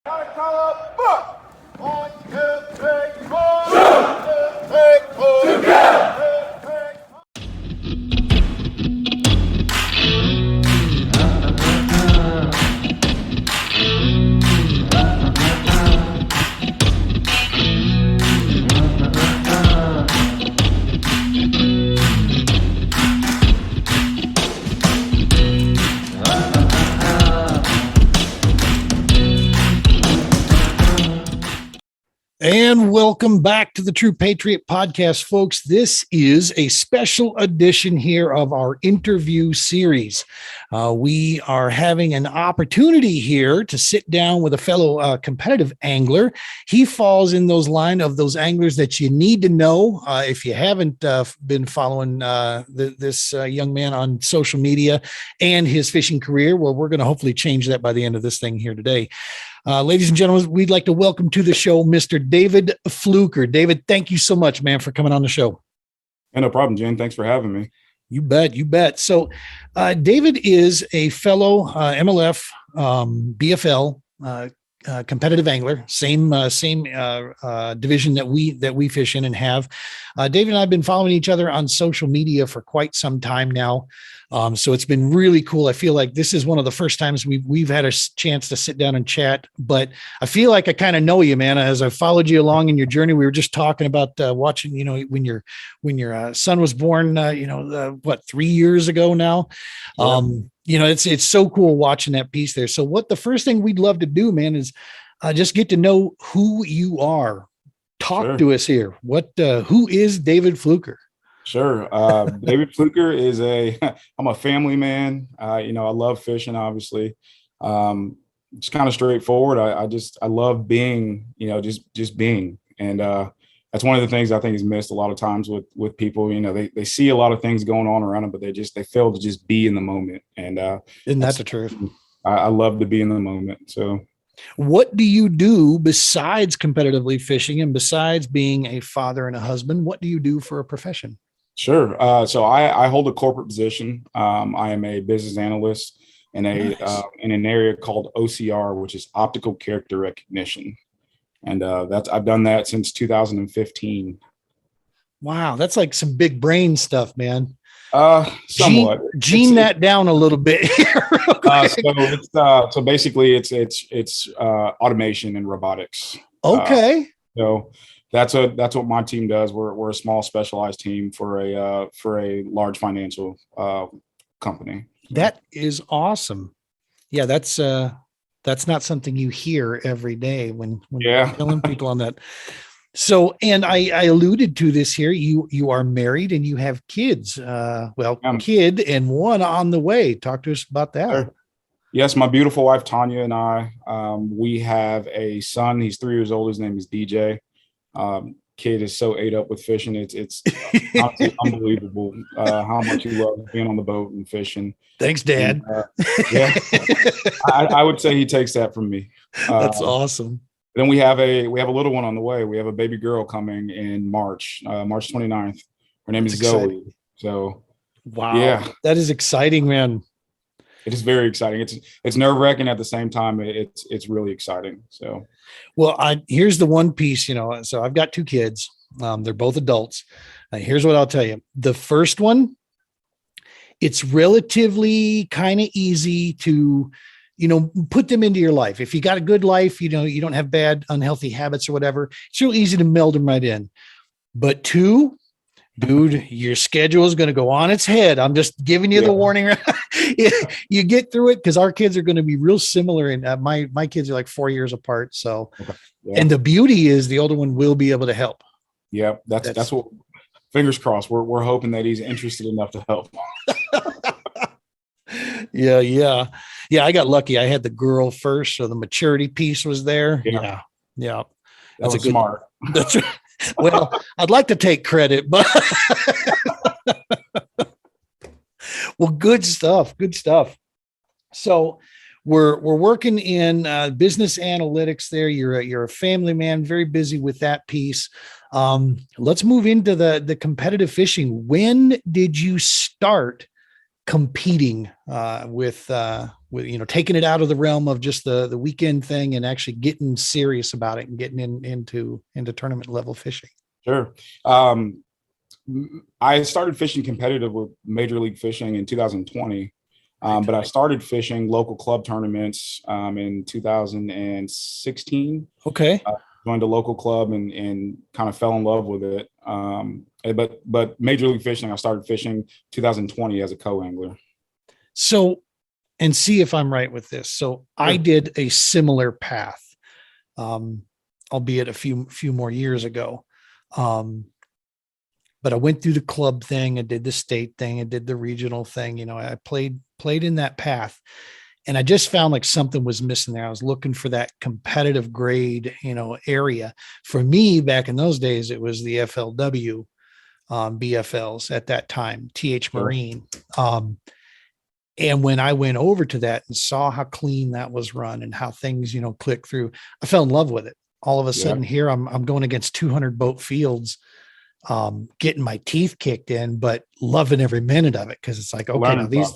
Gotta call up, book. 1, 2, 3, 4. 1, 2, 3, 4. Together. And welcome back to the True Patriot podcast, folks. This is a special edition here of our interview series. We are having an opportunity here to sit down with a fellow competitive angler. He falls in those line of those anglers that you need to know. If you haven't been following this young man on social media and his fishing career, well, we're going to hopefully change that by the end of this thing here today. Ladies and gentlemen, we'd like to welcome to the show Mr. David Fluker. David, thank you so much, man, for coming on the show. Yeah, no problem, Jen. Thanks for having me. You bet. You bet. So David is a fellow MLF, BFL, competitive angler, same division that we fish in and have. David and I have been following each other on social media for quite some time now. So it's been really cool. I feel like this is one of the first times we've had a chance to sit down and chat, but I feel like I kind of know you, man. As I followed you along in your journey, we were just talking about watching, when your son was born, 3 years ago now. Yeah. It's so cool watching that piece there. So the first thing we'd love to do, man, is just get to know who you are. Talk to us here. Who is David Fluker? Sure. David Fluker is I'm a family man. I love fishing, obviously. It's kind of straightforward. I love being, just being. And that's one of the things I think is missed a lot of times with people. They see a lot of things going on around them, but they fail to just be in the moment. And isn't that the truth? I love to be in the moment. So what do you do besides competitively fishing and besides being a father and a husband? What do you do for a profession? Sure. So I hold a corporate position. I am a business analyst in an area called OCR, which is optical character recognition. And I've done that since 2015. Wow. That's like some big brain stuff, man. Somewhat. Gene that down a little bit here. So basically it's automation and robotics. Okay. So that's what my team does. We're a small specialized team for a large financial company. That is awesome. Yeah, that's not something you hear every day when you're telling people on that. So, and I alluded to this here. You are married and you have kids. Kid and one on the way. Talk to us about that. Sure. Yes, my beautiful wife Tanya and I. We have a son. He's 3 years old. His name is DJ. Kid is so ate up with fishing. It's unbelievable how much he loves being on the boat and fishing. Thanks, Dad. And, I would say he takes that from me. That's awesome. Then we have a little one on the way. We have a baby girl coming in March 29th. Her name is Zoe. So, wow, yeah, that is exciting, man. It is very exciting. It's nerve-wracking at the same time. It's really exciting. So, well, here's the one piece, so I've got 2 kids. They're both adults. Here's what I'll tell you. The first one, it's relatively kind of easy to, put them into your life. If you got a good life, you don't have bad, unhealthy habits or whatever, it's real easy to meld them right in. But 2, dude, your schedule is going to go on its head. I'm just giving you the warning. You get through it because our kids are going to be real similar. And my kids are like 4 years apart. So, and the beauty is the older one will be able to help. Yeah, that's what. Fingers crossed. We're hoping that he's interested enough to help. Yeah. I got lucky. I had the girl first, so the maturity piece was there. Yeah. That's a good smart. That's right. Well, I'd like to take credit, but well, good stuff. So we're working in business analytics there. You're a family man, very busy with that piece. Let's move into the competitive fishing. When did you start competing with with, taking it out of the realm of just the weekend thing and actually getting serious about it and getting into tournament level fishing? Sure. I started fishing competitive with Major League Fishing in 2020. But I started fishing local club tournaments in 2016. Okay. Joined a local club and kind of fell in love with it. But Major League Fishing, I started fishing 2020 as a co-angler. So, and see if I'm right with this. So I did a similar path, albeit a few more years ago. But I went through the club thing. I did the state thing. I did the regional thing. I played in that path, and I just found like something was missing there. I was looking for that competitive grade, area. For me, back in those days, it was the FLW BFLs at that time, TH Marine. And when I went over to that and saw how clean that was run and how things, click through, I fell in love with it. All of a sudden here I'm going against 200 boat fields, getting my teeth kicked in, but loving every minute of it. Cause it's like, okay, now these,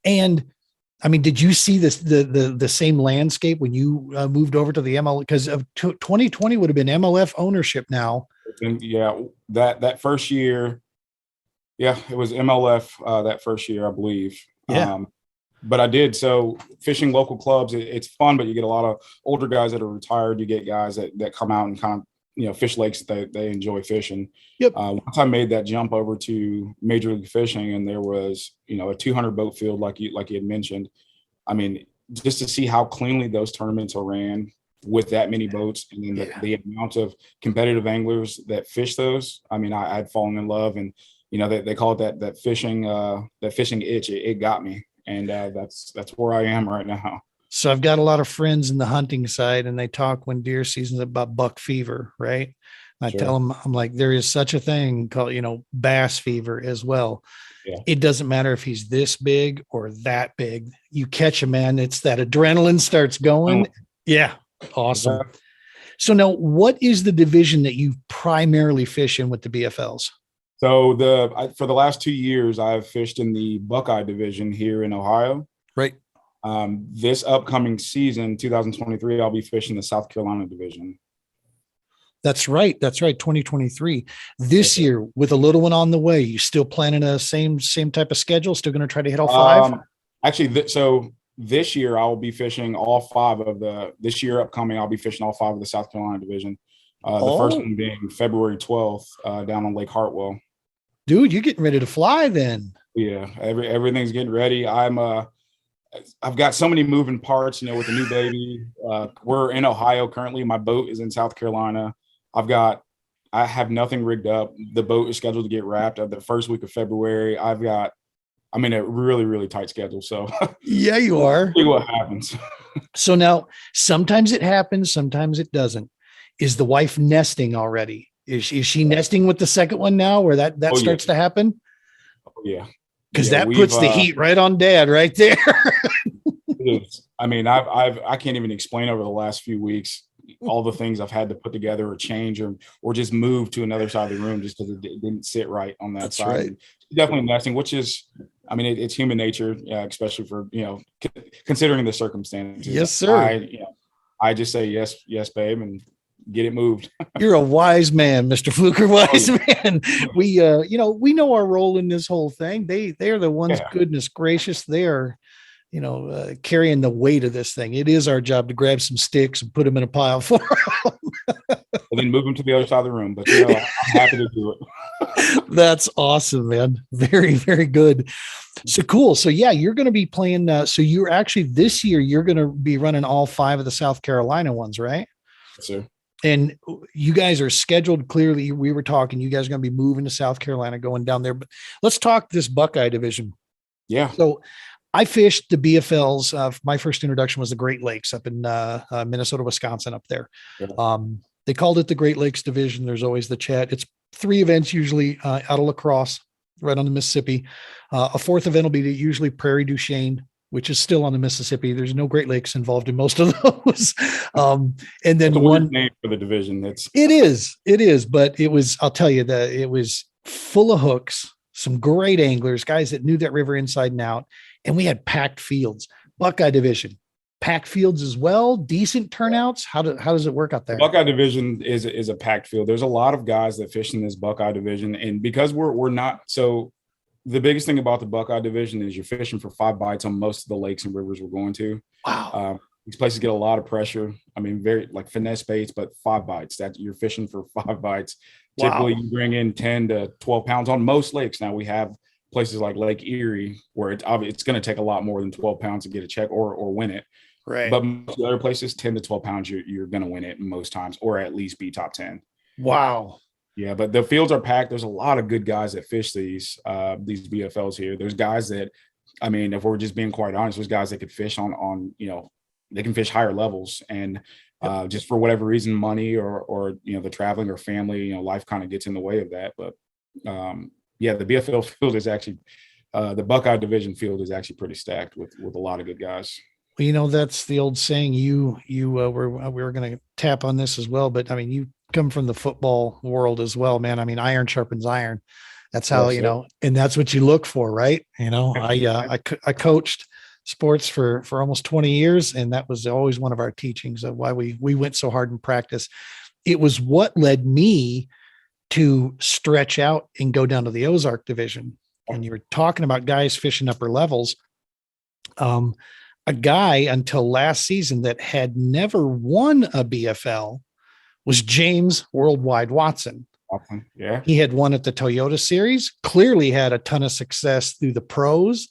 And I mean, did you see this, the same landscape when you moved over to the ML, because of 2020 would have been MLF ownership now. And that first year, it was MLF that first year, I believe. But I did. So fishing local clubs, it's fun, but you get a lot of older guys that are retired. You get guys that come out and kind of, fish lakes that they enjoy fishing. Once I made that jump over to Major League Fishing, and there was, a 200 boat field, like you had mentioned. I mean, just to see how cleanly those tournaments are ran with that many boats, and then the amount of competitive anglers that fish those. I mean, I'd fallen in love, and they call it that fishing itch. It got me. And that's where I am right now. So I've got a lot of friends in the hunting side, and they talk when deer season's about buck fever, right? I tell them, I'm like, there is such a thing called, bass fever as well. It doesn't matter if he's this big or that big. You catch a man, it's that adrenaline starts going. Awesome. So now, what is the division that you primarily fish in with the BFLs? So for the last 2 years, I've fished in the Buckeye division here in Ohio. Right. This upcoming season, 2023, I'll be fishing the South Carolina division. That's right. 2023. This year, with a little one on the way, you still planning a same type of schedule? Still going to try to hit all five? Actually, so this year I'll be fishing all five of this year upcoming. I'll be fishing all five of the South Carolina division. The first one being February 12th down on Lake Hartwell. Dude, you're getting ready to fly then. Yeah, everything's getting ready. I've got so many moving parts, with the new baby. We're in Ohio currently. My boat is in South Carolina. I have nothing rigged up. The boat is scheduled to get wrapped at the first week of February. I'm in a really, really tight schedule. So yeah, you are. See what happens. So now sometimes it happens, sometimes it doesn't. Is the wife nesting already? Is she nesting with the second one now where that starts to happen? Yeah. Because that puts the heat right on dad right there. It is. I mean, I can't even explain over the last few weeks all the things I've had to put together or change or just move to another side of the room just because it didn't sit right on that side. Right. Definitely nesting, which is, I mean, it's human nature, especially for, considering the circumstances. Yes, sir. I just say yes, babe, and get it moved. You're a wise man, Mr. Fluker, wise man. We, we know our role in this whole thing. They are the ones, goodness gracious, they are, carrying the weight of this thing. It is our job to grab some sticks and put them in a pile for them. And then move them to the other side of the room. But I'm happy to do it. That's awesome, man. Very, very good. So cool. So you're going to be playing. So you're actually this year, you're going to be running all five of the South Carolina ones, right? Yes, sir. And you guys are scheduled clearly. We were talking, you guys are going to be moving to South Carolina, going down there, but let's talk this Buckeye division. Yeah. So I fished the BFLs. My first introduction was the Great Lakes up in Minnesota, Wisconsin up there. Yeah. They called it the Great Lakes division. There's always the chat. It's 3 events usually out of La Crosse, right on the Mississippi. A 4th event will be usually Prairie du Chien, which is still on the Mississippi. There's no Great Lakes involved in most of those. And then that's one name for the division. It is, but it was, I'll tell you that it was full of hooks, some great anglers, guys that knew that river inside and out. and we had packed fields. Buckeye division, packed fields as well, decent turnouts. How does it work out The there? Buckeye division is a packed field. There's a lot of guys that fish in this Buckeye division, and because we're not so. The biggest thing about the Buckeye division is you're fishing for 5 bites on most of the lakes and rivers we're going to. Wow. These places get a lot of pressure. I mean, very like finesse baits, but 5 bites. That you're fishing for 5 bites. Wow. Typically, you bring in 10 to 12 pounds on most lakes. Now we have places like Lake Erie where it's going to take a lot more than 12 pounds to get a check or win it. Right. But most other places, 10 to 12 pounds, you're going to win it most times, or at least be top 10. Wow. Yeah, but the fields are packed. There's a lot of good guys that fish these BFLs here. There's guys that, I mean, if we're just being quite honest, there's guys that could fish on they can fish higher levels, and just for whatever reason, money or the traveling or family, life kind of gets in the way of that. But yeah, the BFL field is actually the Buckeye division field is actually pretty stacked with a lot of good guys. Well, that's the old saying. We were going to tap on this as well, but I mean, you come from the football world as well, man. I mean, iron sharpens iron. That's how, and that's what you look for, right? I coached sports for almost 20 years, and that was always one of our teachings of why we went so hard in practice. It was what led me to stretch out and go down to the Ozark division. And you were talking about guys fishing upper levels. A guy until last season that had never won a BFL was James Worldwide Watson. Yeah. He had won at the Toyota Series, clearly had a ton of success through the pros,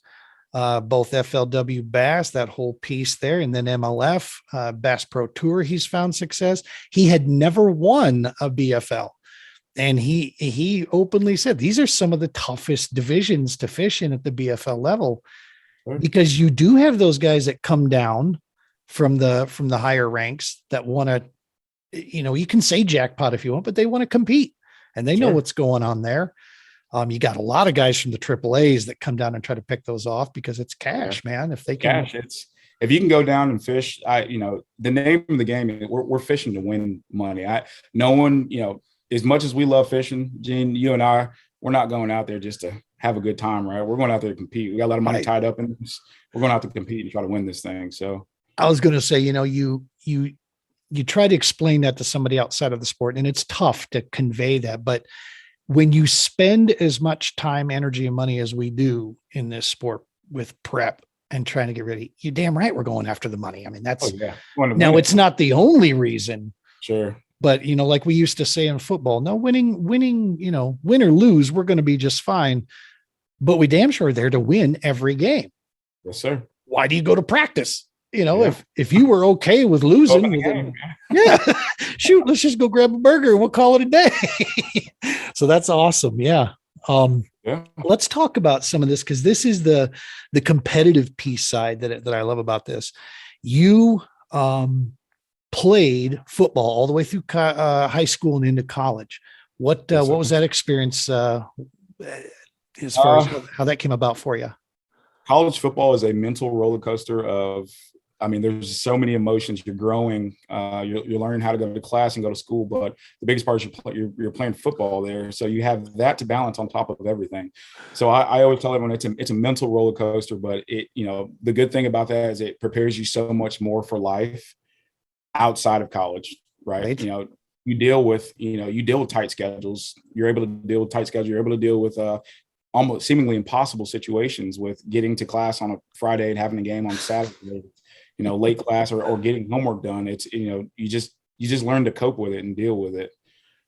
both FLW Bass, that whole piece there, and then MLF, Bass Pro Tour, he's found success. He had never won a BFL. And he openly said, these are some of the toughest divisions to fish in at the BFL level. Because you do have those guys that come down from the higher ranks that want to, you can say jackpot if you want, but they want to compete and they know what's going on there. You got a lot of guys from the AAAs that come down and try to pick those off because it's cash, man. If they can, if you can go down and fish, the name of the game, we're fishing to win money. No one, as much as we love fishing, Gene, you and I, we're not going out there just to have a good time, right? We're going out there to compete. We got a lot of money tied up in this. We're going out to compete and try to win this thing. So I was going to say, you try to explain that to somebody outside of the sport, and it's tough to convey that. But when you spend as much time, energy, and money as we do in this sport with prep and trying to get ready, you're damn right we're going after the money. I mean, that's now it's not the only reason. Sure. But, like we used to say in football, no, winning, win or lose, we're going to be just fine. But we damn sure are there to win every game. Yes, sir. Why do you go to practice? If you were okay with losing, shoot, let's just go grab a burger and we'll call it a day. So that's awesome. Yeah. Let's talk about some of this, because this is the competitive piece side that I love about this. You played football all the way through high school and into college. What was that experience as far as how that came about for you? College football is a mental roller coaster of, there's so many emotions. You're growing, you're learning how to go to class and go to school, but the biggest part is you're playing football there. So you have that to balance on top of everything. So I always tell everyone it's a mental roller coaster, but the good thing about that is it prepares you so much more for life outside of college, right? You deal with tight schedules. You're able to deal with tight schedules. You're able to deal with almost seemingly impossible situations with getting to class on a Friday and having a game on Saturday, late class or getting homework done. It's, you just learn to cope with it and deal with it.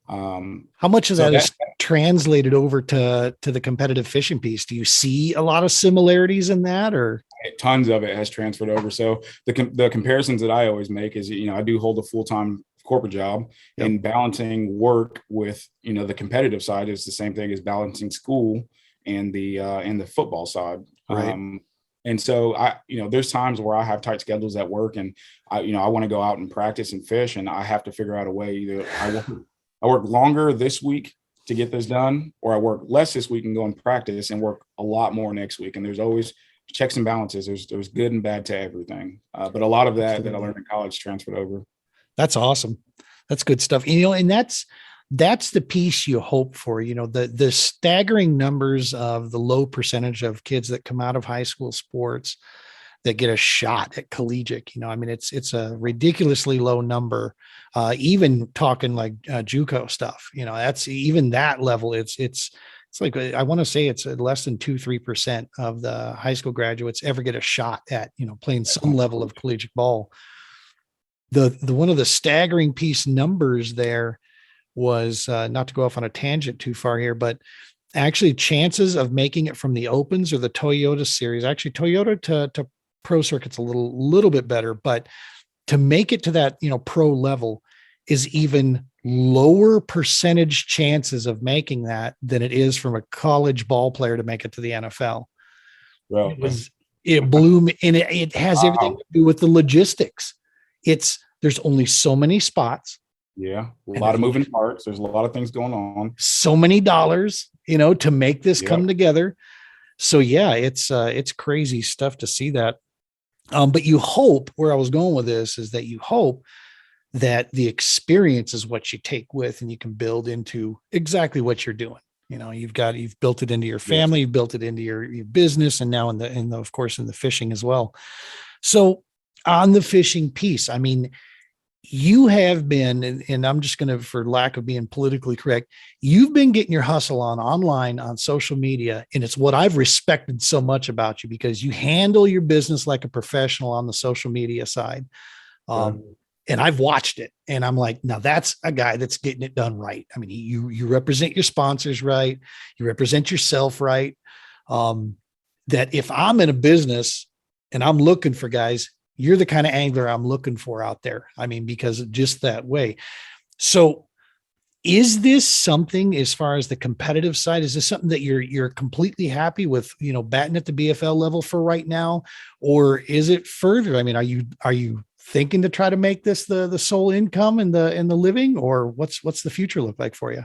How much of that is translated over to the competitive fishing piece? Do you see a lot of similarities in that, or? Tons of it has transferred over. So the comparisons that I always make is, I do hold a full-time corporate job, and balancing work with, the competitive side is the same thing as balancing school and the football side. Right. And so there's times where I have tight schedules at work, and I want to go out and practice and fish, and I have to figure out a way. Either I work longer this week to get this done, or I work less this week and go and practice and work a lot more next week. And there's always checks and balances. There's good and bad to everything. But a lot of that I learned in college transferred over. That's awesome. That's good stuff. And that's that's the piece you hope for. The staggering numbers of the low percentage of kids that come out of high school sports that get a shot at collegiate. I mean, it's a ridiculously low number. Even talking like JUCO stuff, that's even that level. It's like, I want to say it's less than 2-3% of the high school graduates ever get a shot at, playing some level of collegiate ball. The one of the staggering piece numbers there was, not to go off on a tangent too far here, but actually chances of making it from the Opens or the Toyota series. Actually, Toyota to pro circuit's a little bit better, but to make it to that, pro level is even lower percentage chances of making that than it is from a college ball player to make it to the NFL. Well, It blew me, and it has everything to do with the logistics. There's only so many spots. Yeah. A lot of moving parts. There's a lot of things going on. So many dollars, to make this come together. So yeah, it's crazy stuff to see that. But you hope, where I was going with this is that you hope that the experience is what you take with, and you can build into exactly what you're doing. You've built it into your family, you've built it into your business, and now of course, in the fishing as well. So on the fishing piece, I mean, you have been, and I'm just going to, for lack of being politically correct, you've been getting your hustle online, on social media. And it's what I've respected so much about you, because you handle your business like a professional on the social media side. And I've watched it, and I'm like, now that's a guy that's getting it done right. I mean, you represent your sponsors right. You represent yourself right. That if I'm in a business and I'm looking for guys, you're the kind of angler I'm looking for out there. I mean, because of just that way. So is this something, as far as the competitive side, is this something that you're completely happy with, batting at the BFL level for right now? Or is it further? I mean, are you thinking to try to make this the sole income in the living, or what's the future look like for you?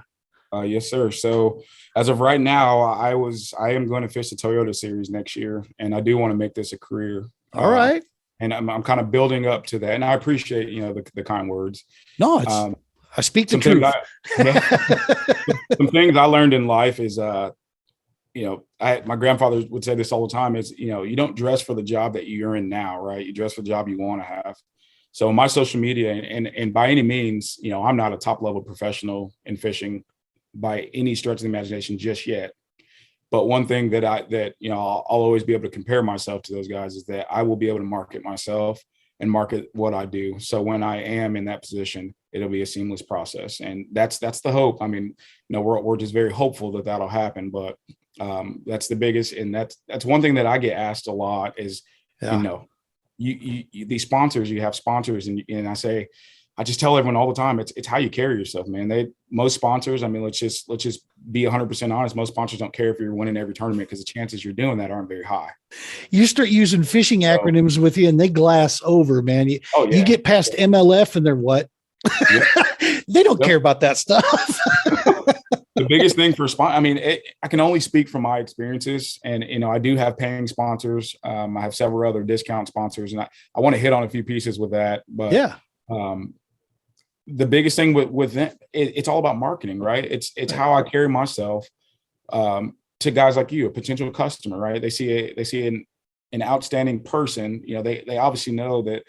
Yes, sir. So as of right now, I am going to fish the Toyota series next year, and I do want to make this a career. All right. And I'm kind of building up to that. And I appreciate, the kind words. No, I speak the truth. Some things I learned in life is, my grandfather would say this all the time is, you don't dress for the job that you're in now, right? You dress for the job you want to have. So my social media, and by any means, I'm not a top level professional in fishing by any stretch of the imagination just yet. But one thing that I'll always be able to compare myself to those guys is that I will be able to market myself and market what I do. So when I am in that position, it'll be a seamless process. And that's the hope. I mean, we're just very hopeful that that'll happen, but that's the biggest. And that's one thing that I get asked a lot is, you these sponsors, you have sponsors, and I just tell everyone all the time, it's how you carry yourself, man. Most sponsors, I mean, let's just be 100% honest. Most sponsors don't care if you're winning every tournament, because the chances you're doing that aren't very high. You start using fishing acronyms with you, and they glass over, man. You get past MLF, and they're what? They don't care about that stuff. The biggest thing for I can only speak from my experiences, and I do have paying sponsors. I have several other discount sponsors, and I want to hit on a few pieces with that. But the biggest thing with them, it's all about marketing, right? It's how I carry myself to guys like you, a potential customer, right? They see an outstanding person. They obviously know that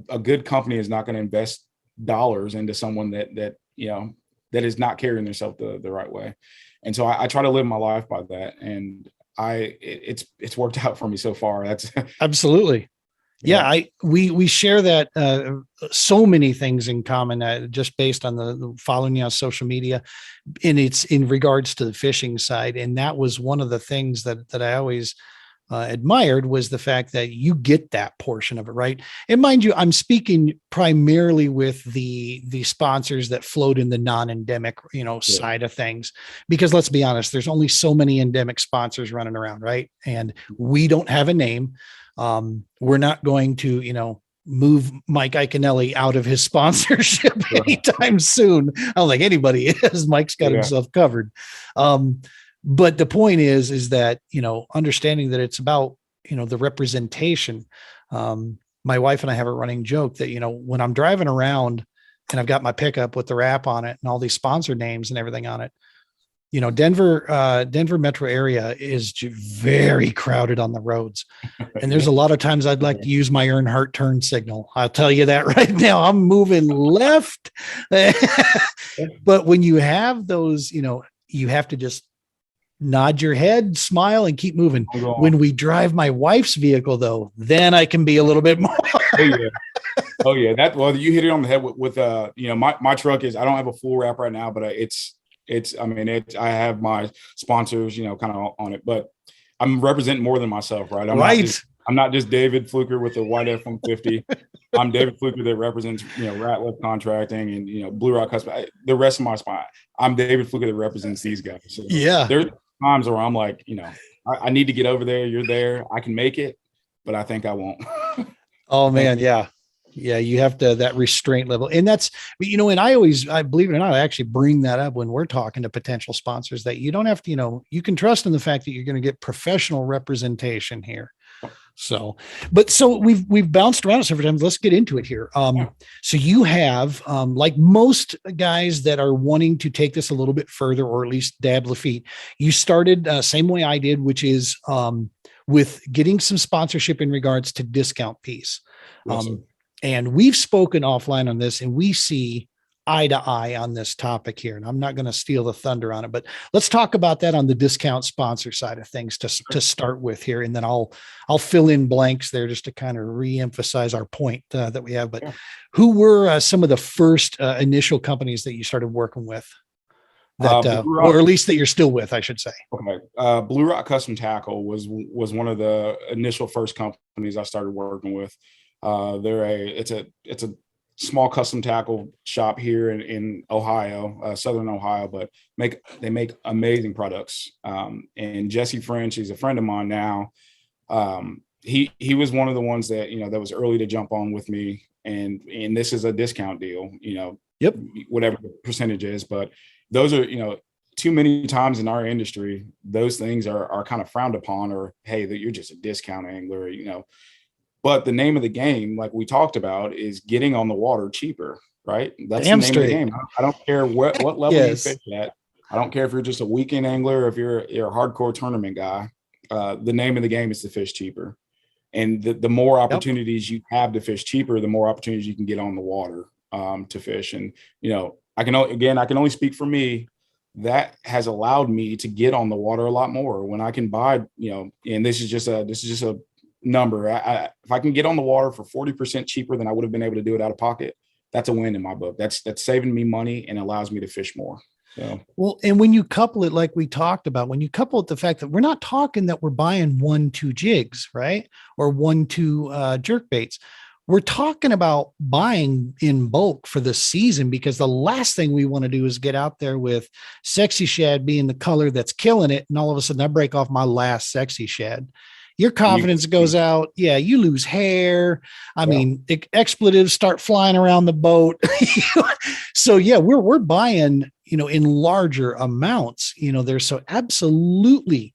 a good company is not going to invest dollars into someone that is not carrying themselves the right way. And so I try to live my life by that, and it's worked out for me so far. That's absolutely. Yeah, we share that so many things in common, just based on the following you on social media, and it's in regards to the fishing side. And that was one of the things that I always admired, was the fact that you get that portion of it, right? And mind you, I'm speaking primarily with the sponsors that float in the non-endemic, side of things, because let's be honest, there's only so many endemic sponsors running around, right? And we don't have a name. We're not going to, move Mike Iaconelli out of his sponsorship anytime soon. I don't think anybody is. Mike's got himself covered. But the point is that, understanding that it's about, the representation. My wife and I have a running joke that, when I'm driving around and I've got my pickup with the wrap on it and all these sponsor names and everything on it. Denver metro area is very crowded on the roads. And there's a lot of times I'd like to use my Earnhardt turn signal. I'll tell you that right now. I'm moving left. But when you have those, you have to just nod your head, smile, and keep moving. When we drive my wife's vehicle, though, then I can be a little bit more. Oh yeah. You hit it on the head with my truck is, I don't have a full wrap right now, but I have my sponsors, kind of on it, but I'm representing more than myself, right? I'm not just David Fluker with the white F-150. I'm David Fluker that represents, Ratliff Contracting and, Blue Rock Custom. The rest of my spine, I'm David Fluker that represents these guys. So yeah. There's times where I'm like, I need to get over there. You're there. I can make it, but I think I won't. Oh man. Yeah. Yeah. You have to, that restraint level. And that's, and I believe it or not, I actually bring that up when we're talking to potential sponsors, that you don't have to, you can trust in the fact that you're going to get professional representation here. So we've bounced around several times. Let's get into it here. So you have, like most guys that are wanting to take this a little bit further, or at least dab the feet, you started same way I did, which is with getting some sponsorship in regards to discount piece. And we've spoken offline on this, and we see eye to eye on this topic here. And I'm not going to steal the thunder on it, but let's talk about that on the discount sponsor side of things to start with here. And then I'll fill in blanks there just to kind of reemphasize our point that we have. But who were some of the first initial companies that you started working with? That, or at least that you're still with, I should say. Okay. Blue Rock Custom Tackle was one of the initial first companies I started working with. It's a small custom tackle shop here in Ohio, Southern Ohio, but they make amazing products. And Jesse French, he's a friend of mine now. He was one of the ones that, that was early to jump on with me. And this is a discount deal, Yep. Whatever the percentage is, but those are, too many times in our industry, those things are kind of frowned upon, or, hey, that you're just a discount angler, But the name of the game, like we talked about, is getting on the water cheaper, right? That's the name of the game. I don't care what level you fish at. I don't care if you're just a weekend angler or if you're a hardcore tournament guy. The name of the game is to fish cheaper. And the more opportunities you have to fish cheaper, the more opportunities you can get on the water to fish. And, I can only speak for me. That has allowed me to get on the water a lot more when I can buy, and this is just a number. If I can get on the water for 40% cheaper than I would have been able to do it out of pocket, that's a win in my book. That's saving me money and allows me to fish more. So, well, and when you couple it, like we talked about, when you couple it, the fact that we're not talking that we're buying 1-2 jigs, right? Or 1-2 jerk baits. We're talking about buying in bulk for the season, because the last thing we want to do is get out there with Sexy Shad being the color that's killing it. And all of a sudden I break off my last Sexy Shad. Your confidence goes out. Yeah. You lose hair. I mean, expletives start flying around the boat. So yeah, we're buying, in larger amounts, there's so absolutely,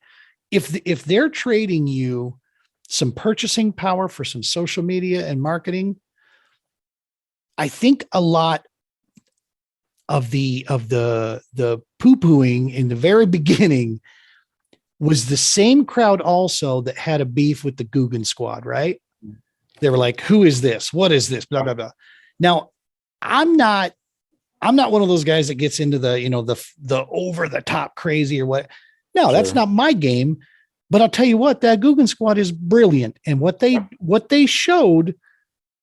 if they're trading you some purchasing power for some social media and marketing, I think a lot of the poo-pooing in the very beginning was the same crowd also that had a beef with the Guggen squad, right? They were like, who is this? What is this? Blah, blah, blah. Now, I'm not one of those guys that gets into the over the top crazy or what. No, that's not my game. But I'll tell you what, that Guggen squad is brilliant. And what they showed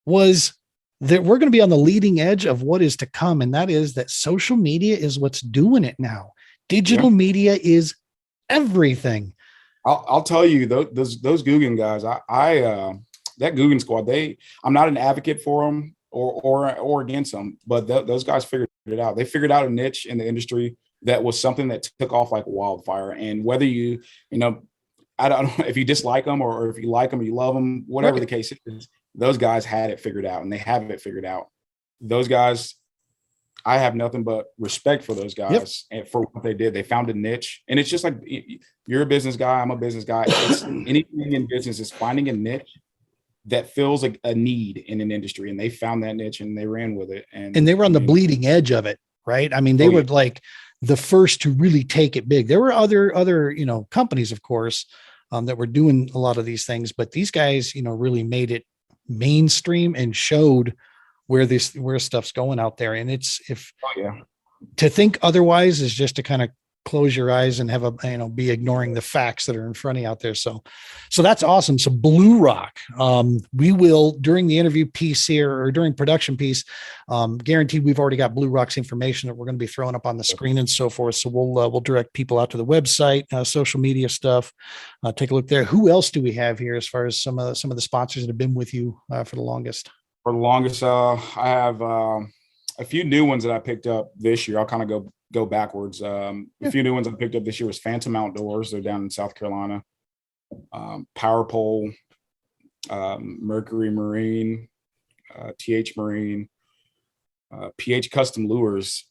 was that we're going to be on the leading edge of what is to come. And that is that social media is what's doing it now. Digital media is everything. I'll tell you, those Guggen guys, that Guggen squad, I'm not an advocate for them or against them, but those guys figured it out. They figured out a niche in the industry that was something that took off like wildfire. And whether I don't know if you dislike them or if you like them, you love them, whatever the case is, those guys had it figured out, and they have it figured out. Those guys, I have nothing but respect for those guys and for what they did. They found a niche, and it's just like, you're a business guy. I'm a business guy. It's anything in business is finding a niche that fills a need in an industry, and they found that niche and they ran with it. And they were on the bleeding edge of it, right? I mean, they were like the first to really take it big. There were other, companies, of course, that were doing a lot of these things, but these guys, really made it mainstream and showed where stuff's going out there. And to think otherwise is just to kind of close your eyes and have be ignoring the facts that are in front of you out there. So that's awesome. So Blue Rock, we will, during the interview piece here or during production piece, guaranteed we've already got Blue Rock's information that we're going to be throwing up on the screen and so forth. So we'll direct people out to the website, social media stuff, take a look there. Who else do we have here as far as some of the sponsors that have been with you for the longest? For the longest, I have a few new ones that I picked up this year. I'll kind of go backwards. A few new ones I picked up this year was Phantom Outdoors. They're down in South Carolina. Power Pole, Mercury Marine, TH Marine, PH Custom Lures.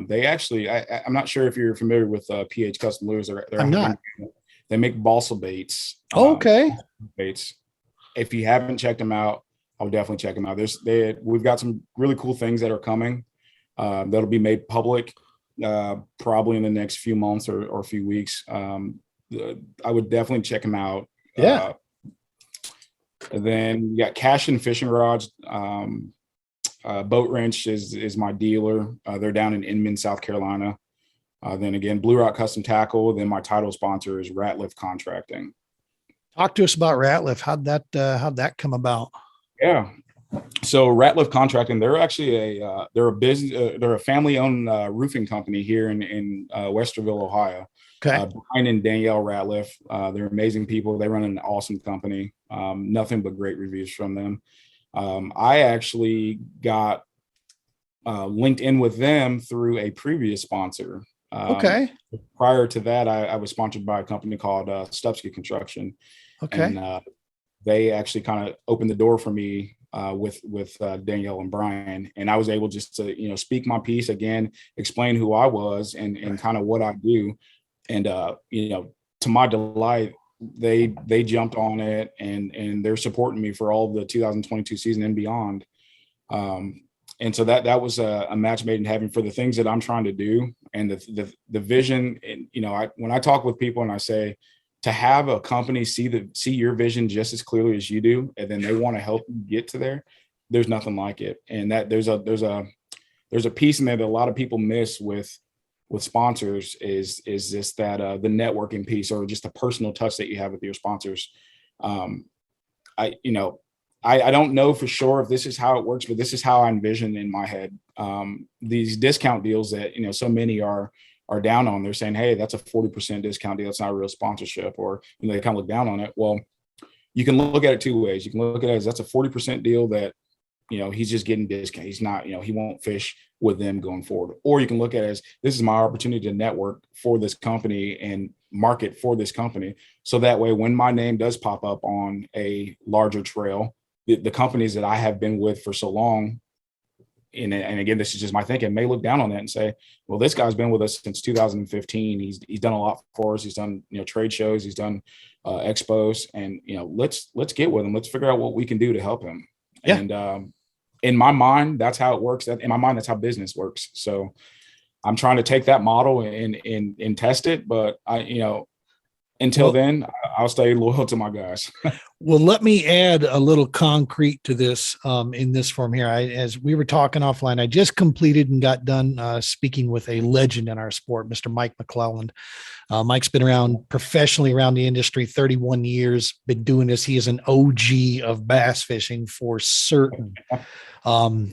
They actually, I'm not sure if you're familiar with PH Custom Lures. I'm not. They make balsa baits. Okay. Baits. If you haven't checked them out, I'll definitely check them out. We've got some really cool things that are coming that'll be made public probably in the next few months or a few weeks. I would definitely check them out. Yeah. And then you got Cash and Fishing Rods. Boat Wrench is my dealer. They're down in Inman, South Carolina. Then again, Blue Rock Custom Tackle. Then my title sponsor is Ratliff Contracting. Talk to us about Ratliff. How'd that come about? Yeah. So Ratliff Contracting, they're actually they're a business, they're a family-owned roofing company here in Westerville, Ohio. Okay. Brian and Danielle Ratliff, they're amazing people. They run an awesome company. Nothing but great reviews from them. I actually got linked in with them through a previous sponsor. Okay. Prior to that, I was sponsored by a company called Stupsky Construction. Okay. And they actually kind of opened the door for me with Danielle and Brian, and I was able just to speak my piece again, explain who I was and kind of what I do, and to my delight, they jumped on it and they're supporting me for all the 2022 season and beyond. And so that was a match made in heaven for the things that I'm trying to do and the vision. And when I talk with people and I say, to have a company see your vision just as clearly as you do, and then they want to help you get to there, there's nothing like it. And that there's a piece in there that a lot of people miss with sponsors is just that the networking piece or just the personal touch that you have with your sponsors. I don't know for sure if this is how it works, but this is how I envision in my head. These discount deals that so many are down on. They're saying, hey, that's a 40% discount deal. It's not a real sponsorship, or they kind of look down on it. Well, you can look at it two ways. You can look at it as that's a 40% deal that he's just getting discount. He's not, he won't fish with them going forward. Or you can look at it as this is my opportunity to network for this company and market for this company. So that way, when my name does pop up on a larger trail, the companies that I have been with for so long, and again, this is just my thinking, may look down on that and say, well, this guy's been with us since 2015. He's done a lot for us. He's done, trade shows. He's done expos, and, let's get with him. Let's figure out what we can do to help him. Yeah. And in my mind, that's how it works. In my mind, that's how business works. So I'm trying to take that model and test it. But until then, I'll stay loyal to my guys. Well, let me add a little concrete to this in this form here. As we were talking offline, I just completed and got done speaking with a legend in our sport, Mr. Mike McClelland. Mike's been around professionally around the industry, 31 years, been doing this. He is an OG of bass fishing for certain.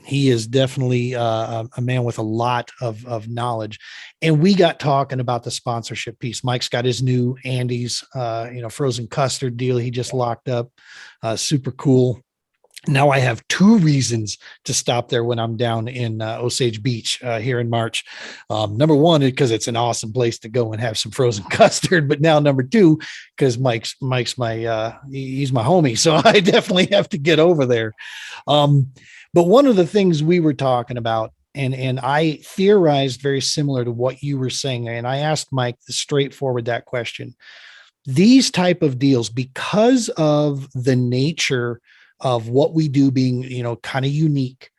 He is definitely a man with a lot of knowledge. And we got talking about the sponsorship piece. Mike's got his new Andy's, frozen custard deal he just locked up. Super cool. Now I have two reasons to stop there when I'm down in Osage Beach here in March. Number one, because it's an awesome place to go and have some frozen custard. But now number two, because Mike's my he's my homie, so I definitely have to get over there. But one of the things we were talking about, and I theorized very similar to what you were saying, and I asked Mike straightforward that question. These type of deals, because of the nature of what we do being, kind of unique.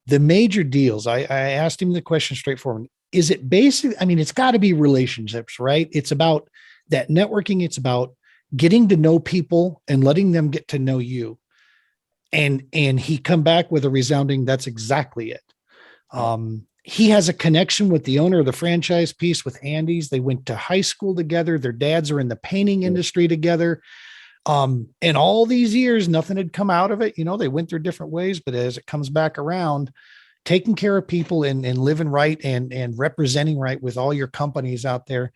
The major deals, I asked him the question straightforward. Is it basic? I mean, it's got to be relationships, right? It's about that networking. It's about getting to know people and letting them get to know you. And he come back with a resounding, that's exactly it. He has a connection with the owner of the franchise piece with Andy's. They went to high school together. Their dads are in the painting industry together. And all these years, nothing had come out of it. They went their different ways, but as it comes back around, taking care of people and living right and representing right with all your companies out there.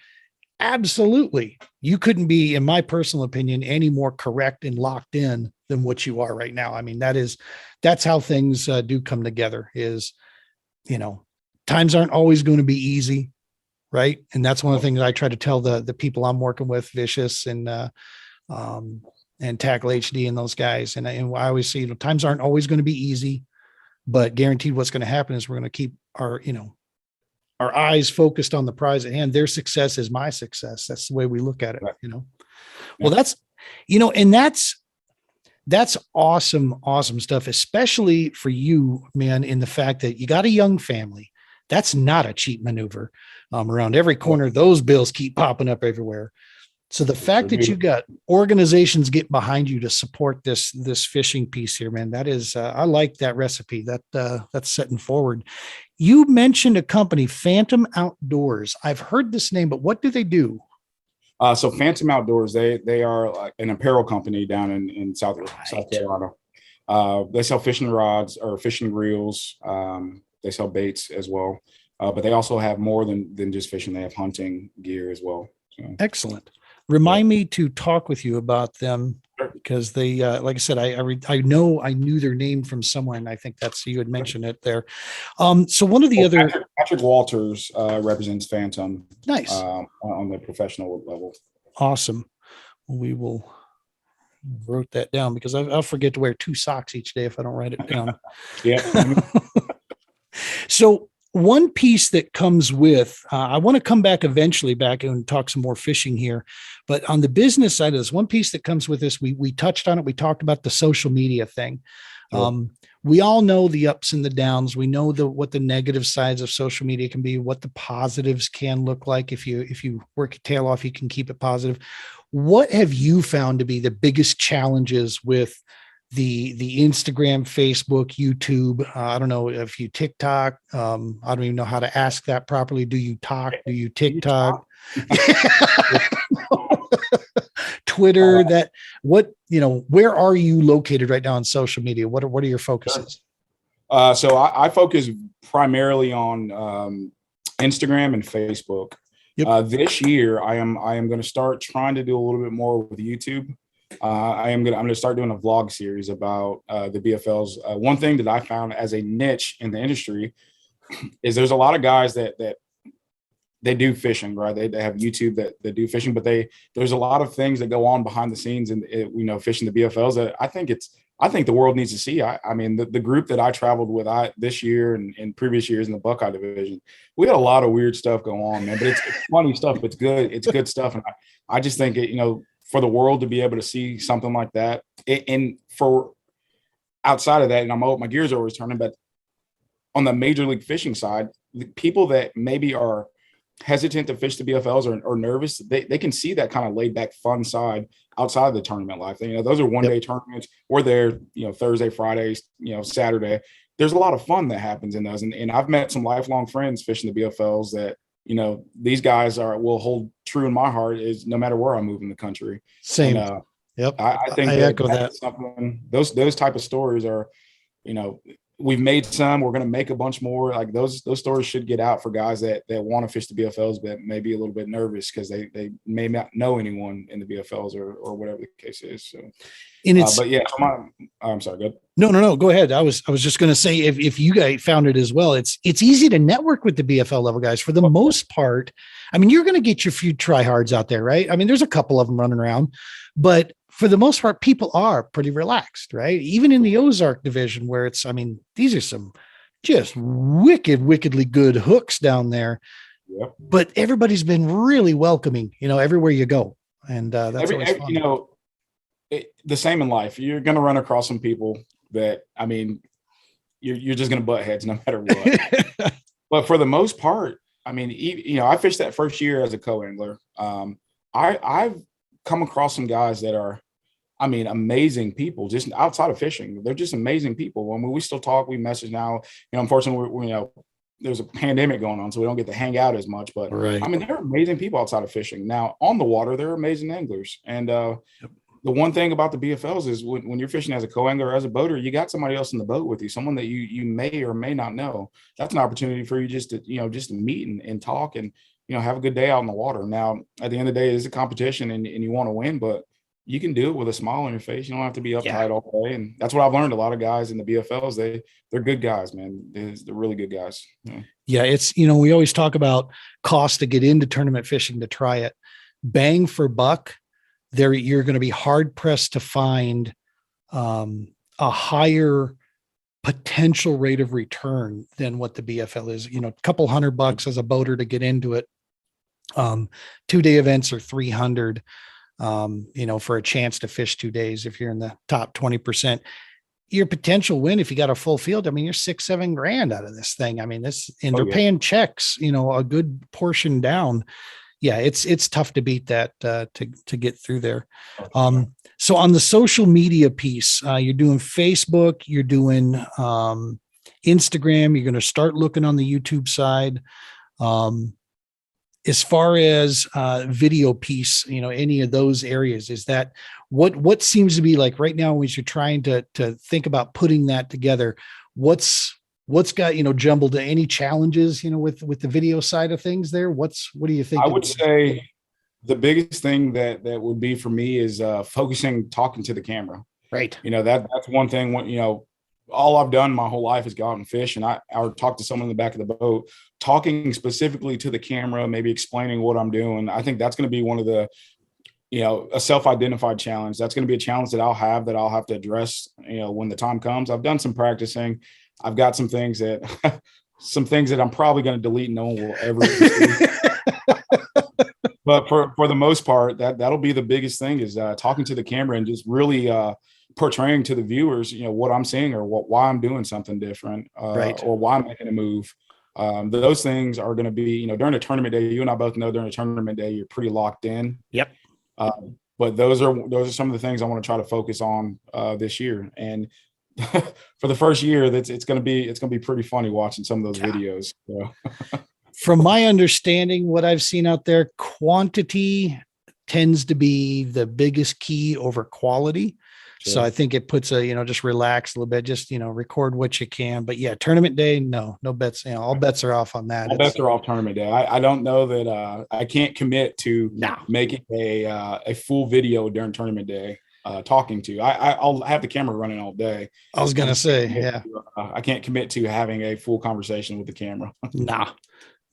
Absolutely. You couldn't be, in my personal opinion, any more correct and locked in than what you are right now. I mean, that's how things do come together is, times aren't always going to be easy. Right. And that's one of the things I try to tell the people I'm working with, Vicious and Tackle HD and those guys. And I always say, times aren't always going to be easy, but guaranteed what's going to happen is we're going to keep our eyes focused on the prize at hand. Their success is my success. That's the way we look at it, Well, that's, and that's awesome stuff, especially for you, man, in the fact that you got a young family. That's not a cheap maneuver. Around every corner, those bills keep popping up everywhere. So the fact that you got organizations get behind you to support this fishing piece here, man, that is, I like that recipe that's setting forward. You mentioned a company, Phantom Outdoors. I've heard this name, but what do they do? So Phantom Outdoors, they are like an apparel company down in South Carolina. They sell fishing rods or fishing reels. They sell baits as well, but they also have more than just fishing. They have hunting gear as well. So. Excellent. Remind me to talk with you about them because they, like I said, I knew their name from somewhere, and I think that's you had mentioned it there. So one of the other Patrick Walters represents Phantom. Nice on the professional level. Awesome. We will wrote that down because I'll forget to wear 2 socks each day if I don't write it down. Yeah. So one piece that comes with, I want to come back eventually back and talk some more fishing here, but on the business side of this, one piece that comes with this, we touched on it. We talked about the social media thing. Sure. We all know the ups and the downs. We know what the negative sides of social media can be, what the positives can look like. If you work your tail off, you can keep it positive. What have you found to be the biggest challenges with the Instagram, Facebook, YouTube? I don't know if you TikTok. I don't even know how to ask that properly. Do you talk? Do you TikTok? Twitter, where are you located right now on social media? What are your focuses? So I focus primarily on Instagram and Facebook. Yep. This year, I am going to start trying to do a little bit more with YouTube. I'm going to start doing a vlog series about the BFLs. One thing that I found as a niche in the industry is there's a lot of guys that they do fishing, right? They have YouTube that do fishing, but there's a lot of things that go on behind the scenes and fishing the BFLs that I think the world needs to see. I mean, the group that I traveled with this year and previous years in the Buckeye division, we had a lot of weird stuff go on, man, but it's funny stuff. It's good. It's good stuff. And I just think for the world to be able to see something like that, and for outside of that, and my gears are always turning, but on the Major League Fishing side, the people that maybe are hesitant to fish the BFLs or nervous, they can see that kind of laid back fun side outside of the tournament life. Those are one day tournaments. We're there, Thursday, Friday, Saturday. There's a lot of fun that happens in those. And I've met some lifelong friends fishing the BFLs that, these guys will hold true in my heart is no matter where I move in the country. Same. And, yep. I think I echo that. Something, those type of stories are, we've made some, we're going to make a bunch more. Like those stories should get out for guys that want to fish the BFLs, but maybe a little bit nervous because they may not know anyone in the BFLs or whatever the case is. So, and it's, but yeah, I'm sorry. Good. No. Go ahead. I was just going to say, if you guys found it as well, it's easy to network with the BFL level guys for the most part. I mean, you're going to get your few tryhards out there, right? I mean, there's a couple of them running around, but for the most part, people are pretty relaxed, right? Even in the Ozark division where these are some just wickedly good hooks down there, but everybody's been really welcoming, everywhere you go. And that's always fun. the same in life. You're going to run across some people that, I mean, you're just going to butt heads no matter what. But for the most part, I mean, I fished that first year as a co-angler. I've come across some guys that are, I mean, amazing people just outside of fishing. They're just amazing people. When we still talk, we message now. Unfortunately, there's a pandemic going on, so we don't get to hang out as much. But Right. I mean, they're amazing people outside of fishing. Now on the water, they're amazing anglers. And the one thing about the BFLs is when you're fishing as a co-angler or as a boater, you got somebody else in the boat with you, someone that you may or may not know. That's an opportunity for you just to meet and talk and, have a good day out in the water. Now, at the end of the day, it's a competition and you want to win, but you can do it with a smile on your face. You don't have to be uptight all day. And that's what I've learned. A lot of guys in the BFLs, they're good guys, man. They're really good guys. Yeah. It's, we always talk about cost to get into tournament fishing to try it. Bang for buck. You're going to be hard pressed to find a higher potential rate of return than what the BFL is. A couple $100 as a boater to get into it. 2-day events are $300. For a chance to fish 2 days. If you're in the top 20%, your potential win, if you got a full field, I mean, you're $6-7 out of this thing. I mean, they're paying checks, a good portion down. Yeah, it's tough to beat that to get through there. So on the social media piece, you're doing Facebook, you're doing Instagram, you're going to start looking on the YouTube side. As far as video piece, any of those areas, is that what seems to be like right now as you're trying to think about putting that together, what's got, jumbled, any challenges, with the video side of things there? What do you think? I would say the biggest thing that would be for me is talking to the camera. Right. That's one thing all I've done my whole life is go out and fish, and I would talk to someone in the back of the boat, talking specifically to the camera, maybe explaining what I'm doing. I think that's going to be one of the, a self-identified challenge. That's going to be a challenge that I'll have to address, when the time comes. I've done some practicing. I've got some things that I'm probably going to delete. No one will ever see. But for the most part, that'll be the biggest thing is talking to the camera and just really portraying to the viewers, what I'm seeing or why I'm doing something different, right, or why I'm making a move. Those things are going to be, during a tournament day. You and I both know during a tournament day, you're pretty locked in. Yep. But those are some of the things I want to try to focus on this year. And for the first year, it's going to be pretty funny watching some of those videos. So. From my understanding, what I've seen out there, quantity tends to be the biggest key over quality. Sure. So I think it puts just relax a little bit, just, record what you can. But yeah, tournament day, no bets, all bets are off on that. All bets are off tournament day. I don't know that I can't commit to making a full video during tournament day. Talking to, I'll have the camera running all day. I was going to say, I can't commit to having a full conversation with the camera.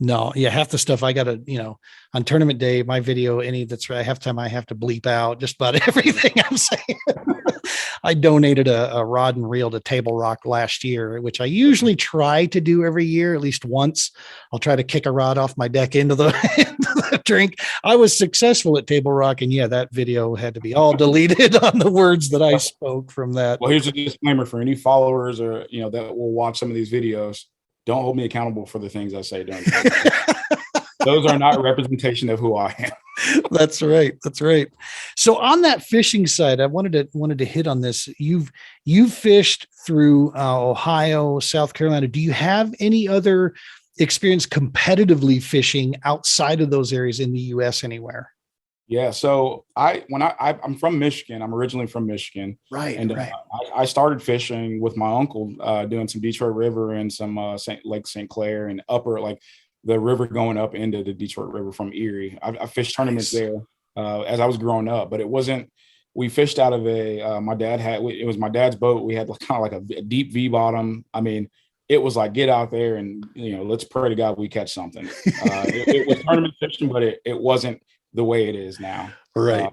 No. Yeah. Half the stuff I got to, on tournament day, my video, that's right. Halftime, I have to bleep out just about everything I'm saying. I donated a rod and reel to Table Rock last year, which I usually try to do every year, at least once. I'll try to kick a rod off my deck into the drink. I was successful at Table Rock, and that video had to be all deleted on the words that I spoke from that. Well, here's a disclaimer for any followers or, that will watch some of these videos. Don't hold me accountable for the things I say during those are not a representation of who I am. That's right. So on that fishing side, I wanted to hit on this. You've fished through Ohio, South Carolina. Do you have any other experience competitively fishing outside of those areas in the U.S. anywhere? Yeah. So I'm from Michigan. I'm originally from Michigan. Right. And I started fishing with my uncle, doing some Detroit River and some Lake St. Clair and upper, like the river going up into the Detroit River from Erie. I fished tournaments there as I was growing up, but it wasn't, we fished out of it was my dad's boat. We had kind of like a deep V bottom. I mean, it was like, get out there and, let's pray to God we catch something. It was tournament fishing, but it wasn't the way it is now. Right.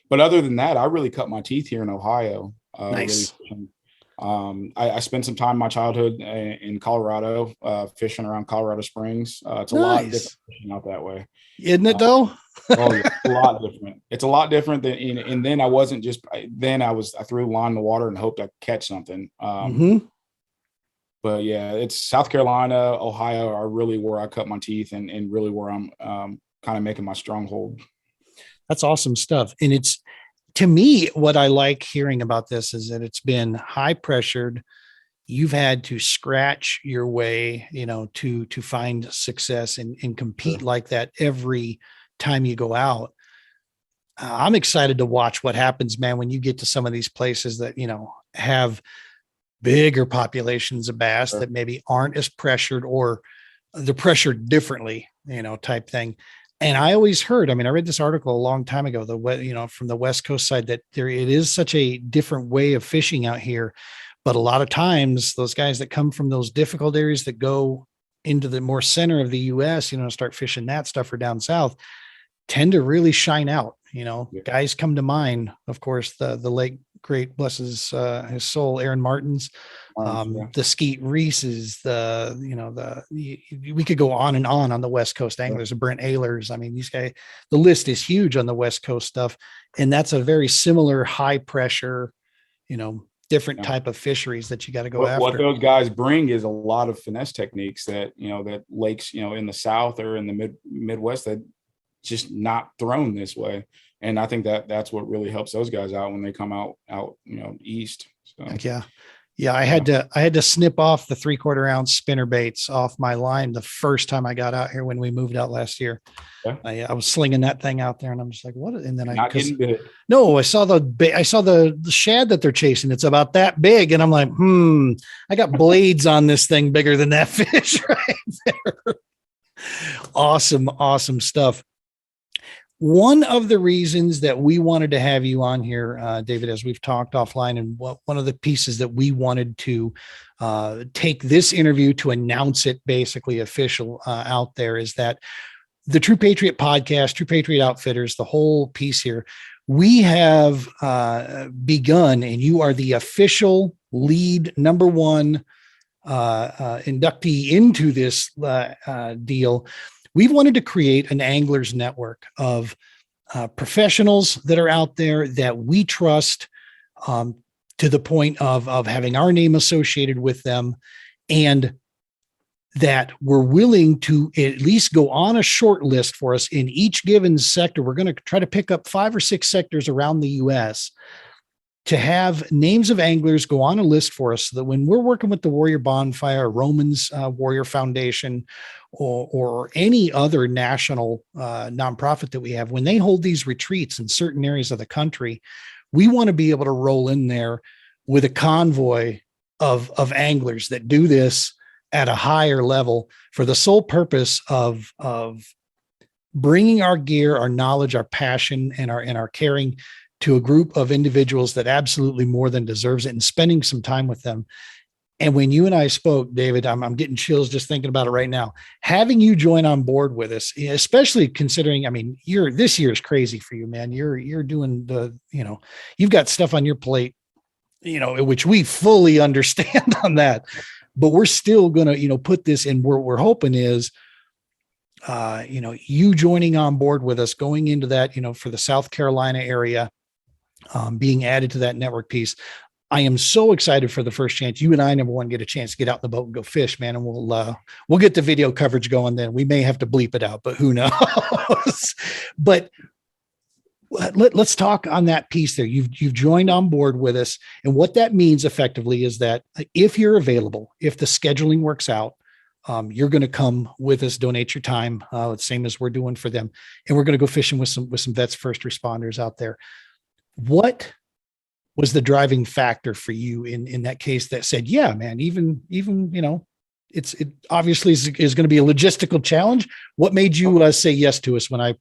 But other than that, I really cut my teeth here in Ohio. Nice. Really I spent some time in my childhood in Colorado, fishing around Colorado Springs. It's a lot different Nice. fishing out that way. Isn't it though? Oh yeah, a lot different. It's a lot different than and then I wasn't just then I threw a line in the water and hoped I'd catch something. Mm-hmm. But yeah, it's South Carolina, Ohio are really where I cut my teeth and really where I'm kind of making my stronghold. That's awesome stuff. And it's, to me, what I like hearing about this is that it's been high pressured. You've had to scratch your way, to find success and compete like that every time you go out. I'm excited to watch what happens, man, when you get to some of these places that, have bigger populations of bass that maybe aren't as pressured, or they're pressured differently, type thing. And I always heard, I read this article a long time ago, from the West Coast side, that it is such a different way of fishing out here. But a lot of times those guys that come from those difficult areas that go into the more center of the US, start fishing that stuff, or down south, tend to really shine out. Guys come to mind, of course, the late great, bless his soul, Aaron Martin's, the Skeet Reese's, we could go on and on the West Coast anglers, the Brent Ehlers. These guys, the list is huge on the West Coast stuff. And that's a very similar high pressure, different type of fisheries that you got to go after. What those guys bring is a lot of finesse techniques that, that lakes, in the South or in the Midwest that just not thrown this way. And I think that's what really helps those guys out when they come out, east. So. Yeah. I had to snip off the 3/4 ounce spinner baits off my line the first time I got out here when we moved out last year. I was slinging that thing out there and I'm just like, what? And then I saw the shad that they're chasing. It's about that big. And I'm like, I got blades on this thing bigger than that fish right there. Awesome stuff. One of the reasons that we wanted to have you on here, David, as we've talked offline, and one of the pieces that we wanted to take this interview to announce it basically official out there, is that the True Patriot podcast, True Patriot Outfitters, the whole piece here, we have begun, and you are the official lead number one inductee into this deal. We've wanted to create an anglers network of professionals that are out there that we trust, to the point of having our name associated with them, and that we're willing to at least go on a short list for us in each given sector. We're going to try to pick up 5 or 6 sectors around the US to have names of anglers go on a list for us, so that when we're working with the Warrior Bonfire, Romans Warrior Foundation, or any other national nonprofit that we have, when they hold these retreats in certain areas of the country, we want to be able to roll in there with a convoy of anglers that do this at a higher level for the sole purpose of bringing our gear, our knowledge, our passion, and our caring to a group of individuals that absolutely more than deserves it, and spending some time with them. And when you and I spoke, David, I'm getting chills just thinking about it right now. Having you join on board with us, especially considering, this year is crazy for you, man. You're doing you've got stuff on your plate, which we fully understand on that, but we're still going to, put this in. We're hoping is, you joining on board with us, going into that, for the South Carolina area, being added to that network piece. I am so excited for the first chance. You and I, number one, get a chance to get out in the boat and go fish, man. And we'll get the video coverage going then. We may have to bleep it out, but who knows? But let's talk on that piece there. You've joined on board with us. And what that means effectively is that if you're available, if the scheduling works out, you're going to come with us, donate your time, the same as we're doing for them. And we're going to go fishing with some vets, first responders out there. What was the driving factor for you in that case that said, yeah, man, even, it obviously is going to be a logistical challenge. What made you say yes to us when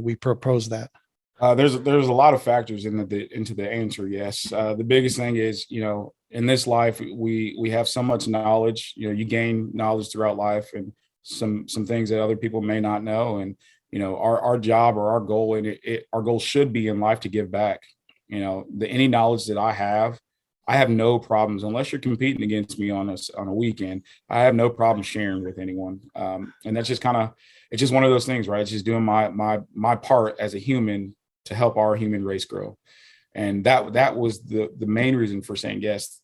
we proposed that? There's a lot of factors into the answer. Yes. The biggest thing is, in this life, we have so much knowledge, you gain knowledge throughout life, and some things that other people may not know. And, our job or our goal, our goal should be in life to give back. Any knowledge that I have, I have no problems unless you're competing against me on a weekend. I have no problem sharing with anyone. And that's just it's just one of those things, right? It's just doing my part as a human to help our human race grow. And that was the main reason for saying yes.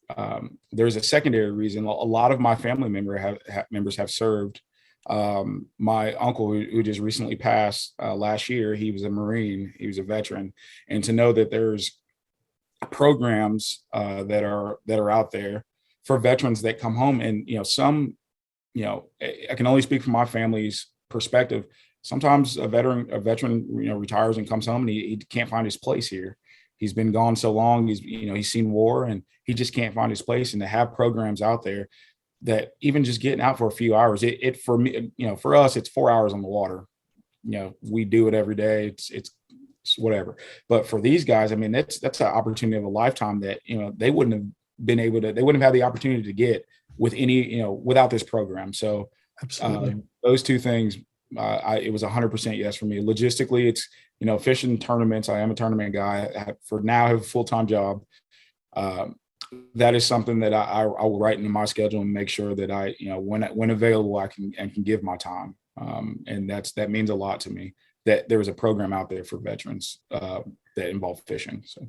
There's a secondary reason. A lot of my family members have served. My uncle, who just recently passed last year, he was a Marine. He was a veteran. And to know that there's programs that are out there for veterans that come home, and I can only speak from my family's perspective. Sometimes a veteran retires and comes home, and he can't find his place here. He's been gone so long. He's seen war, and he just can't find his place. And to have programs out there that even just getting out for a few hours, it for me, for us, it's 4 hours on the water. We do it every day. It's whatever. But for these guys, I mean, that's an opportunity of a lifetime that, they wouldn't have had the opportunity to get with without this program. So Absolutely. Those two things, it was 100% yes for me. Logistically, it's, fishing tournaments. I am a tournament guy. I have a full-time job. That is something that I will write into my schedule and make sure that I, when available, I can give my time. And that means a lot to me, that there was a program out there for veterans that involved fishing. So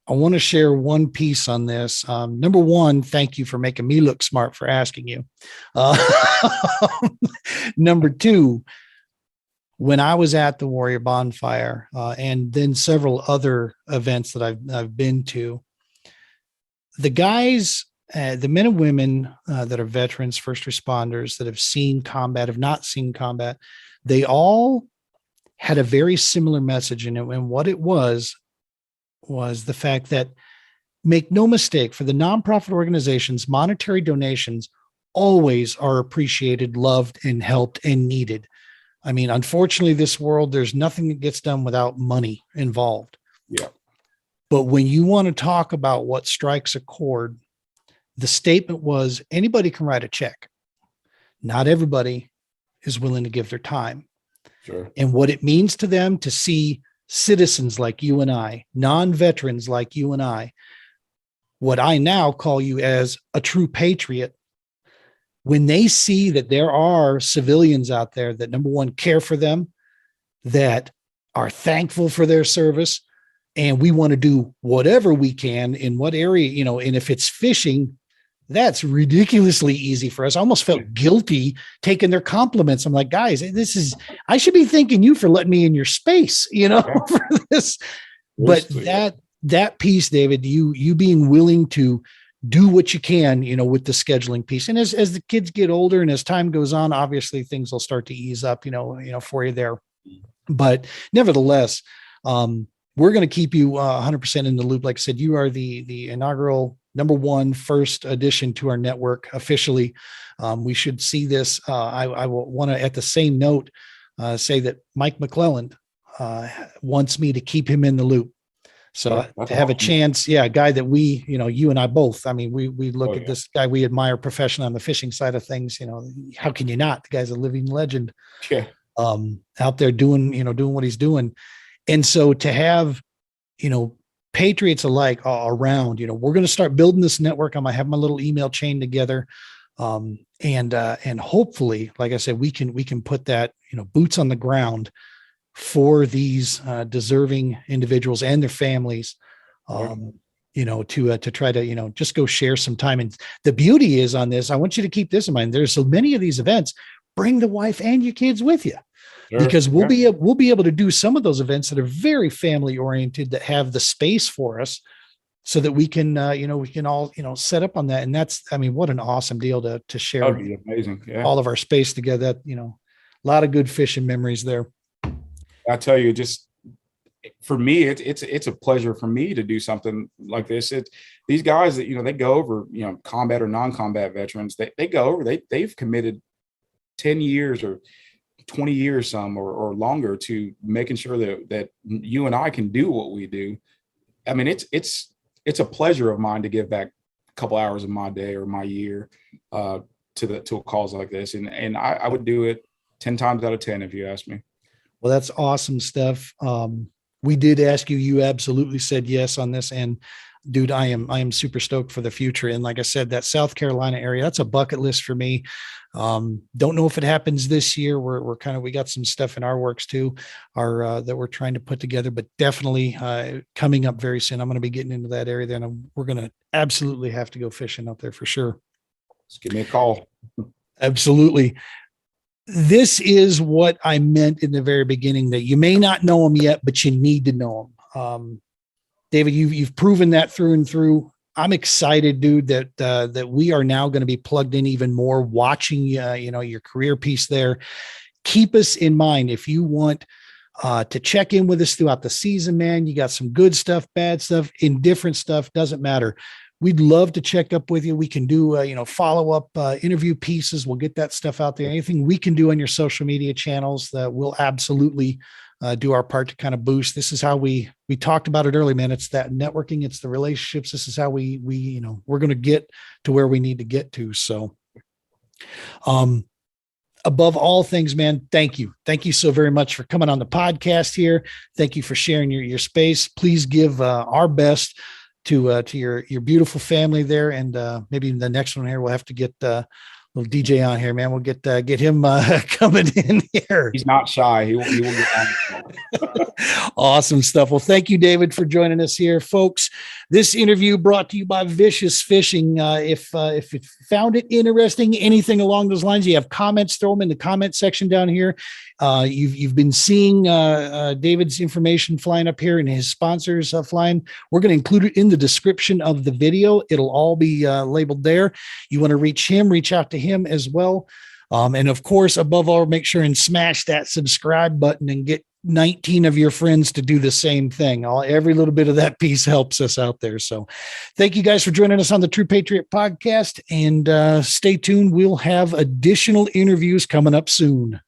I want to share one piece on this. Number one, thank you for making me look smart for asking you. Number two, when I was at the Warrior Bonfire and then several other events that I've been to, the guys, the men and women that are veterans, first responders that have seen combat, have not seen combat, they all had a very similar message in it. And what it was the fact that, make no mistake, for the nonprofit organizations, monetary donations always are appreciated, loved, and helped and needed. I mean, unfortunately, this world, there's nothing that gets done without money involved. Yeah. But when you want to talk about what strikes a chord, the statement was anybody can write a check. Not everybody is willing to give their time. Sure. And what it means to them to see citizens like you and I, non-veterans like you and I, what I now call you as a true patriot, when they see that there are civilians out there that, number one, care for them, that are thankful for their service, and we want to do whatever we can in what area, and if it's fishing, that's ridiculously easy for us. I almost felt guilty taking their compliments. I'm like, guys, I should be thanking you for letting me in your space, for this. But that piece, David, you being willing to do what you can, with the scheduling piece. And as the kids get older and as time goes on, obviously things will start to ease up, for you there. But nevertheless, we're going to keep you 100% in the loop. Like I said, you are the inaugural number one first addition to our network officially. We should see this. I will want to, at the same note, say that Mike McClelland wants me to keep him in the loop. So to have a chance, a guy that we, you and I both, I mean, we look at this guy we admire professionally on the fishing side of things. How can you not? The guy's a living legend. Yeah. Out there doing what he's doing. And so to have, patriots alike around, we're going to start building this network. I'm going to have my little email chain together. And hopefully, like I said, we can put that, boots on the ground for these deserving individuals and their families, to try to, just go share some time. And the beauty is on this, I want you to keep this in mind. There's so many of these events, bring the wife and your kids with you. Sure. Because we'll be able to do some of those events that are very family oriented, that have the space for us, so that we can, we can all, set up on that. And that's, I mean, what an awesome deal to share. That'd be amazing. Yeah. All of our space together. That, a lot of good fishing memories there. I tell you, just for me, it's a pleasure for me to do something like this. These guys that, they go over, combat or non-combat veterans, they go over, they've committed 10 years or 20 years, some or longer, to making sure that you and I can do what we do. I mean, it's a pleasure of mine to give back a couple hours of my day or my year to a cause like this. And I would do it 10 times out of 10 if you ask me. Well, that's awesome stuff. We did ask you, you absolutely said yes on this. And dude, I am super stoked for the future. And like I said, that South Carolina area, that's a bucket list for me. Don't know if it happens this year. We got some stuff in our works too, that we're trying to put together, but definitely coming up very soon. I'm going to be getting into that area then. We're going to absolutely have to go fishing up there for sure. Just give me a call. Absolutely. This is what I meant in the very beginning, that you may not know them yet, but you need to know them. David, you've proven that through and through. I'm excited, dude, that we are now going to be plugged in even more, watching, your career piece there. Keep us in mind if you want to check in with us throughout the season, man. You got some good stuff, bad stuff, indifferent stuff, doesn't matter. We'd love to check up with you. We can do, follow-up interview pieces. We'll get that stuff out there. Anything we can do on your social media channels, that we'll absolutely do our part to kind of boost. This is how we talked about it early, man. It's that networking. It's the relationships. This is how we're going to get to where we need to get to. So, above all things, man, thank you. Thank you so very much for coming on the podcast here. Thank you for sharing your space. Please give our best to your beautiful family there. And maybe the next one here, we'll have to get little DJ on here, man. We'll get him coming in here. He's not shy. He will get on. Awesome stuff. Well, thank you, David, for joining us here, folks. This interview brought to you by Vicious Fishing. If you found it interesting, anything along those lines, you have comments, throw them in the comment section down here. You've been seeing David's information flying up here and his sponsors flying. We're going to include it in the description of the video. It'll all be labeled there. You want to reach him, reach out to him as well. And of course, above all, make sure and smash that subscribe button and get 19 of your friends to do the same thing. Every little bit of that piece helps us out there. So thank you guys for joining us on the True Patriot podcast, and stay tuned. We'll have additional interviews coming up soon.